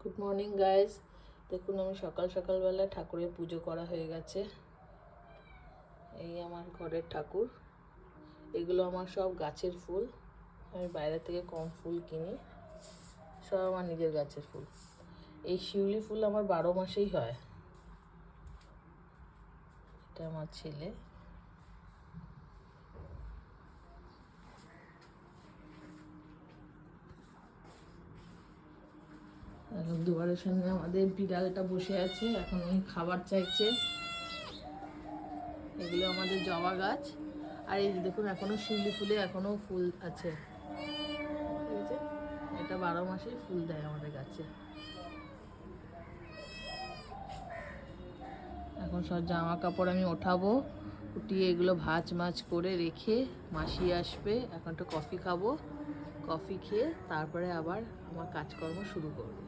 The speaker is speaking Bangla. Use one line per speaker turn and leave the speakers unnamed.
Good morning guys. দেখুন আমি সকাল সকালবেলা ঠাকুরের পুজো করা হয়ে গেছে। এই আমার ঘরের ঠাকুর। এগুলো আমার সব গাছের ফুল। আমি বাইরে থেকে কম ফুল কিনি, সব আমার নিজের গাছের ফুল। এই শিউলি ফুল আমার 12 মাসেই হয়। এটা আমার ছেলে। এখন দুয়ারের সামনে আমাদের বিড়ালটা বসে আছে, এখন ওই খাবার চাইছে। এগুলো আমাদের জবা গাছ। আর এই দেখুন এখনো শিউলি ফুলে এখনো ফুল আছে। এটা 12 মাসেই ফুল দেয় আমাদের গাছে। এখন সব জামা কাপড় আমি ওঠাবো, উঠিয়ে এগুলো ভাঁজ মাছ করে রেখে মাসি আসবে। এখন একটু কফি খাবো, কফি খেয়ে তারপরে আবার আমার কাজকর্ম শুরু করবো।